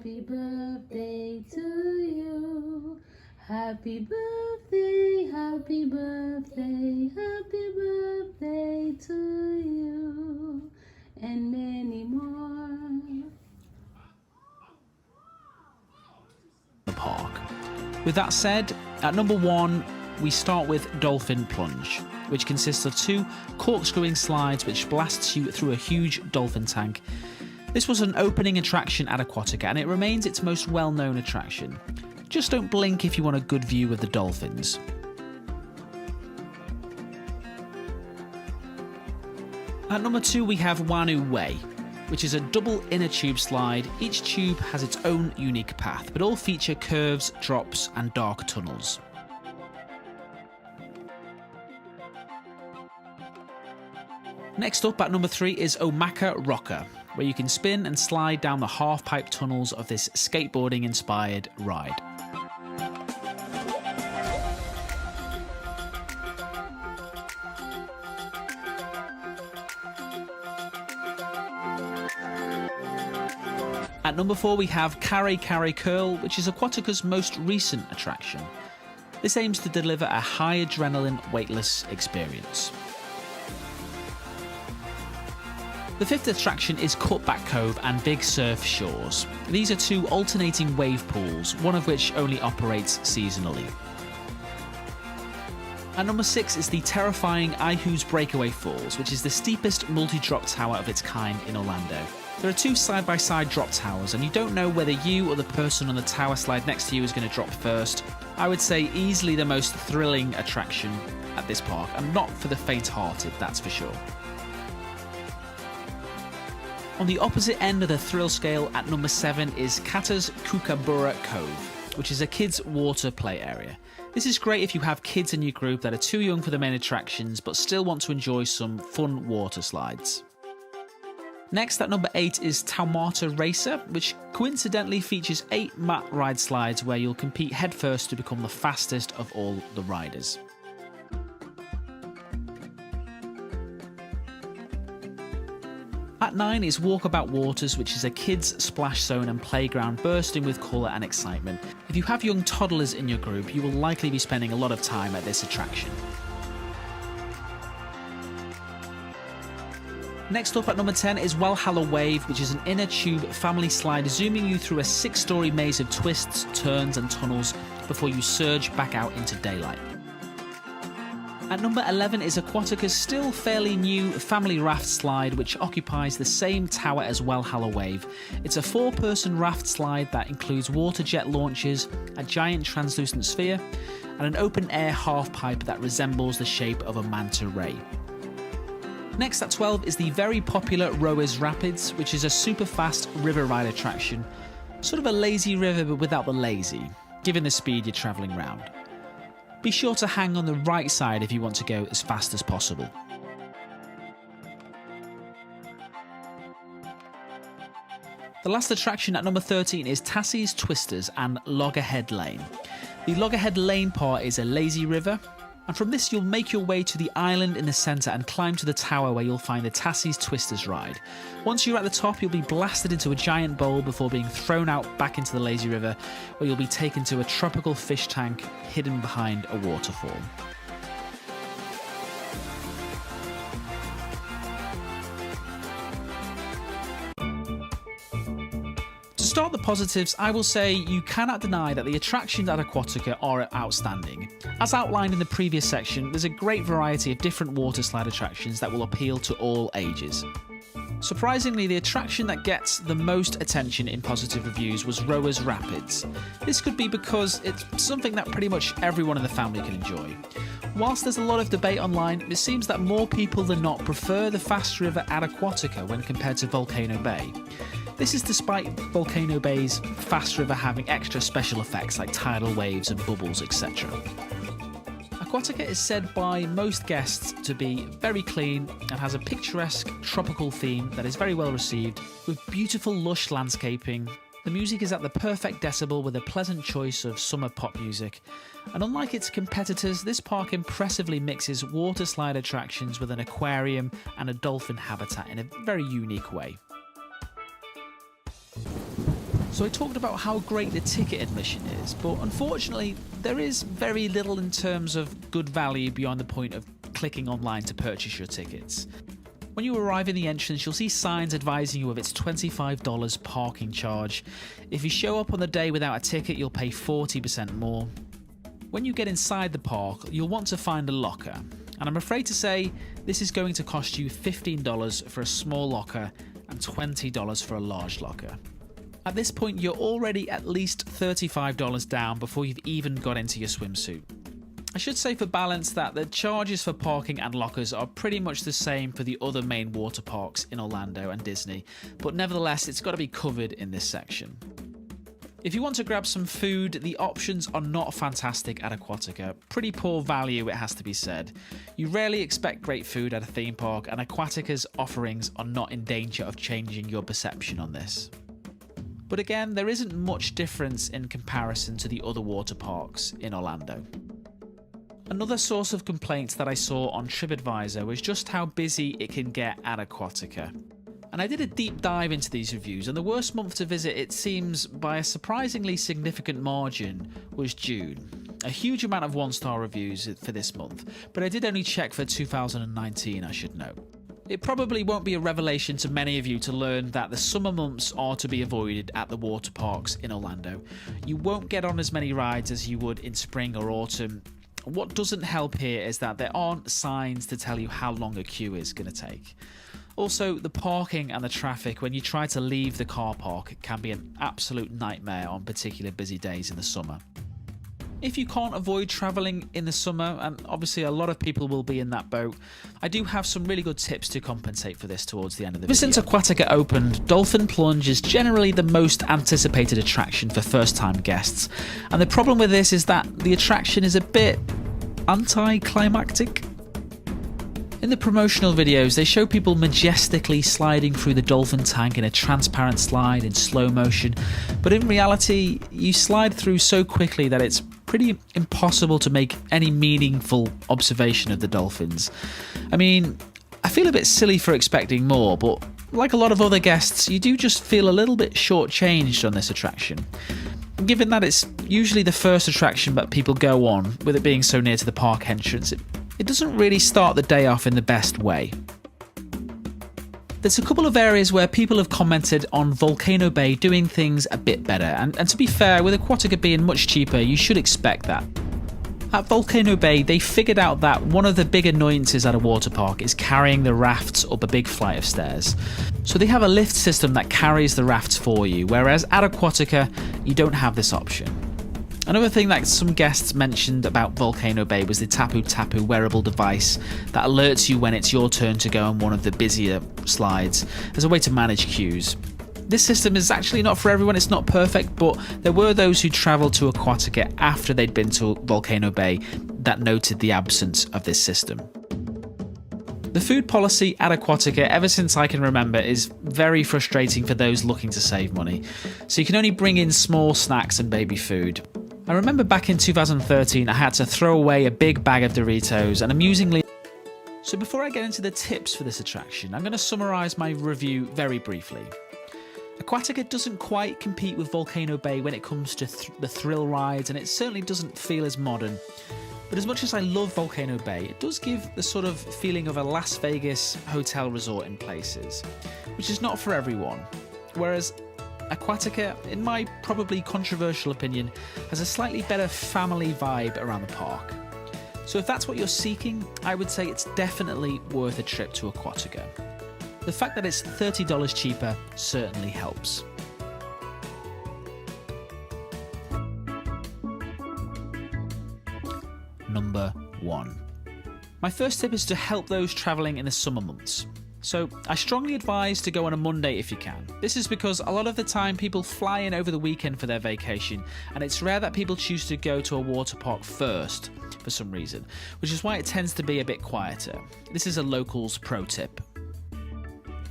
Happy birthday to you. Happy birthday, happy birthday, happy birthday to you. And many more. The park. With that said, at number 1, we start with Dolphin Plunge, which consists of 2 corkscrewing slides which blasts you through a huge dolphin tank. This was an opening attraction at Aquatica and it remains its most well-known attraction. Just don't blink if you want a good view of the dolphins. At number 2 we have Wanu Way, which is a double inner tube slide. Each tube has its own unique path, but all feature curves, drops and dark tunnels. Next up at number 3 is Omaka Rocker, where you can spin and slide down the half-pipe tunnels of this skateboarding-inspired ride. At number 4 we have Carry Carry Curl, which is Aquatica's most recent attraction. This aims to deliver a high adrenaline weightless experience. The 5th attraction is Cutback Cove and Big Surf Shores. These are 2 alternating wave pools, one of which only operates seasonally. At number 6 is the terrifying Ihu's Breakaway Falls, which is the steepest multi-drop tower of its kind in Orlando. There are 2 side-by-side drop towers and you don't know whether you or the person on the tower slide next to you is going to drop first. I would say easily the most thrilling attraction at this park, and not for the faint-hearted, that's for sure. On the opposite end of the thrill scale at number 7 is Kata's Kookaburra Cove, which is a kids' water play area. This is great if you have kids in your group that are too young for the main attractions but still want to enjoy some fun water slides. Next at number 8 is Taumata Racer, which coincidentally features 8 mat ride slides where you'll compete headfirst to become the fastest of all the riders. At 9 is Walkabout Waters, which is a kids' splash zone and playground bursting with colour and excitement. If you have young toddlers in your group, you will likely be spending a lot of time at this attraction. Next up at number 10 is Valhalla Wave, which is an inner tube family slide zooming you through a 6-story maze of twists, turns and tunnels before you surge back out into daylight. At number 11 is Aquatica's still fairly new family raft slide, which occupies the same tower as Valhalla Wave. It's a 4-person raft slide that includes water jet launches, a giant translucent sphere, and an open-air half-pipe that resembles the shape of a manta ray. Next at 12 is the very popular Rowers Rapids, which is a super fast river ride attraction. Sort of a lazy river but without the lazy, given the speed you're travelling around. Be sure to hang on the right side if you want to go as fast as possible. The last attraction at number 13 is Tassie's Twisters and Loggerhead Lane. The Loggerhead Lane part is a lazy river, and from this you'll make your way to the island in the centre and climb to the tower where you'll find the Tassie's Twisters ride. Once you're at the top, you'll be blasted into a giant bowl before being thrown out back into the lazy river, where you'll be taken to a tropical fish tank hidden behind a waterfall. To start the positives, I will say you cannot deny that the attractions at Aquatica are outstanding. As outlined in the previous section, there's a great variety of different water slide attractions that will appeal to all ages. Surprisingly, the attraction that gets the most attention in positive reviews was Rowers Rapids. This could be because it's something that pretty much everyone in the family can enjoy. Whilst there's a lot of debate online, it seems that more people than not prefer the fast river at Aquatica when compared to Volcano Bay. This is despite Volcano Bay's fast river having extra special effects like tidal waves and bubbles, etc. Aquatica is said by most guests to be very clean and has a picturesque tropical theme that is very well received, with beautiful lush landscaping. The music is at the perfect decibel with a pleasant choice of summer pop music, and unlike its competitors, this park impressively mixes water slide attractions with an aquarium and a dolphin habitat in a very unique way. So I talked about how great the ticket admission is, but unfortunately there is very little in terms of good value beyond the point of clicking online to purchase your tickets. When you arrive in the entrance, you'll see signs advising you of its $25 parking charge. If you show up on the day without a ticket, you'll pay 40% more. When you get inside the park, you'll want to find a locker, and I'm afraid to say this is going to cost you $15 for a small locker and $20 for a large locker. At this point, you're already at least $35 down before you've even got into your swimsuit. I should say for balance that the charges for parking and lockers are pretty much the same for the other main water parks in Orlando and Disney, but nevertheless it's got to be covered in this section. If you want to grab some food, the options are not fantastic at Aquatica. Pretty poor value, it has to be said. You rarely expect great food at a theme park, and Aquatica's offerings are not in danger of changing your perception on this. But again, there isn't much difference in comparison to the other water parks in Orlando. Another source of complaints that I saw on TripAdvisor was just how busy it can get at Aquatica. And I did a deep dive into these reviews, and the worst month to visit, it seems, by a surprisingly significant margin, was June. A huge amount of 1-star reviews for this month, but I did only check for 2019, I should note. It probably won't be a revelation to many of you to learn that the summer months are to be avoided at the water parks in Orlando. You won't get on as many rides as you would in spring or autumn. What doesn't help here is that there aren't signs to tell you how long a queue is going to take. Also, the parking and the traffic when you try to leave the car park can be an absolute nightmare on particular busy days in the summer. If you can't avoid travelling in the summer, and obviously a lot of people will be in that boat, I do have some really good tips to compensate for this towards the end of the video. Since Aquatica opened, Dolphin Plunge is generally the most anticipated attraction for first-time guests, and the problem with this is that the attraction is a bit anticlimactic. In the promotional videos, they show people majestically sliding through the dolphin tank in a transparent slide in slow motion, but in reality, you slide through so quickly that it's pretty impossible to make any meaningful observation of the dolphins. I mean, I feel a bit silly for expecting more, but like a lot of other guests, you do just feel a little bit shortchanged on this attraction. Given that it's usually the first attraction that people go on, with it being so near to the park entrance, it doesn't really start the day off in the best way. There's a couple of areas where people have commented on Volcano Bay doing things a bit better, and to be fair, with Aquatica being much cheaper, you should expect that. At Volcano Bay, they figured out that one of the big annoyances at a water park is carrying the rafts up a big flight of stairs. So they have a lift system that carries the rafts for you, whereas at Aquatica, you don't have this option. Another thing that some guests mentioned about Volcano Bay was the Tapu Tapu wearable device that alerts you when it's your turn to go on one of the busier slides as a way to manage queues. This system is actually not for everyone, it's not perfect, but there were those who travelled to Aquatica after they'd been to Volcano Bay that noted the absence of this system. The food policy at Aquatica, ever since I can remember, is very frustrating for those looking to save money. So you can only bring in small snacks and baby food. I remember back in 2013 I had to throw away a big bag of Doritos, and amusingly... So before I get into the tips for this attraction, I'm going to summarise my review very briefly. Aquatica doesn't quite compete with Volcano Bay when it comes to the thrill rides, and it certainly doesn't feel as modern. But as much as I love Volcano Bay, it does give the sort of feeling of a Las Vegas hotel resort in places, which is not for everyone. Whereas Aquatica, in my probably controversial opinion, has a slightly better family vibe around the park. So if that's what you're seeking, I would say it's definitely worth a trip to Aquatica. The fact that it's $30 cheaper certainly helps. Number 1. My first tip is to help those travelling in the summer months. So I strongly advise to go on a Monday if you can. This is because a lot of the time people fly in over the weekend for their vacation, and it's rare that people choose to go to a water park first for some reason, which is why it tends to be a bit quieter. This is a locals pro tip.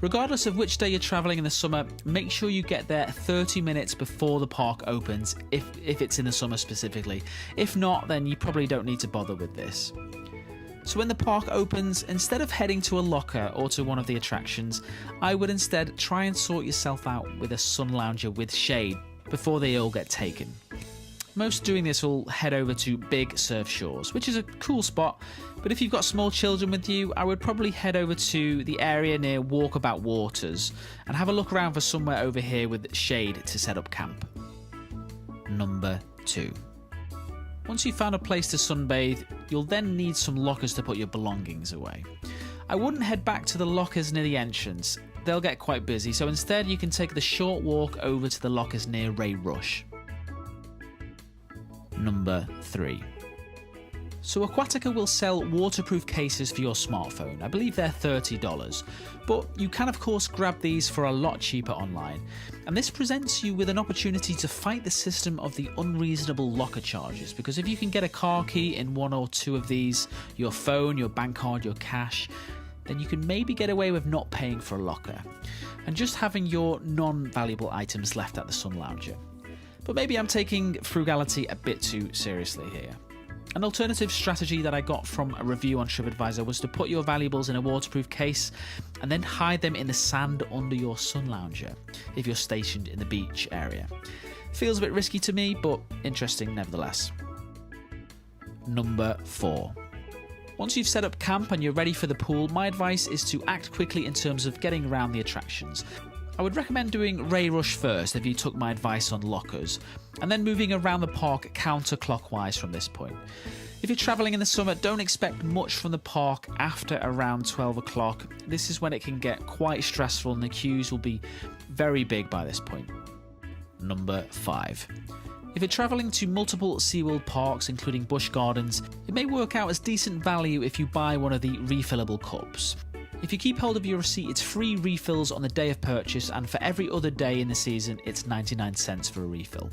Regardless of which day you're travelling in the summer, make sure you get there 30 minutes before the park opens, if it's in the summer specifically. If not, then you probably don't need to bother with this. So when the park opens, instead of heading to a locker or to one of the attractions, I would instead try and sort yourself out with a sun lounger with shade, before they all get taken. Most doing this will head over to Big Surf Shores, which is a cool spot, but if you've got small children with you, I would probably head over to the area near Walkabout Waters and have a look around for somewhere over here with shade to set up camp. Number 2. Once you've found a place to sunbathe, you'll then need some lockers to put your belongings away. I wouldn't head back to the lockers near the entrance, they'll get quite busy, so instead you can take the short walk over to the lockers near Ray Rush. Number 3. So Aquatica will sell waterproof cases for your smartphone. I believe they're $30, but you can of course grab these for a lot cheaper online. And this presents you with an opportunity to fight the system of the unreasonable locker charges, because if you can get a car key in one or two of these, your phone, your bank card, your cash, then you can maybe get away with not paying for a locker and just having your non-valuable items left at the sun lounger. But maybe I'm taking frugality a bit too seriously here. An alternative strategy that I got from a review on TripAdvisor was to put your valuables in a waterproof case and then hide them in the sand under your sun lounger if you're stationed in the beach area. Feels a bit risky to me, but interesting nevertheless. Number 4. Once you've set up camp and you're ready for the pool, my advice is to act quickly in terms of getting around the attractions. I would recommend doing Ray Rush first if you took my advice on lockers, and then moving around the park counterclockwise from this point. If you're travelling in the summer, don't expect much from the park after around 12 o'clock. This is when it can get quite stressful and the queues will be very big by this point. Number 5. If you're travelling to multiple SeaWorld parks, including Busch Gardens, it may work out as decent value if you buy one of the refillable cups. If you keep hold of your receipt, it's free refills on the day of purchase, and for every other day in the season, it's 99 cents for a refill.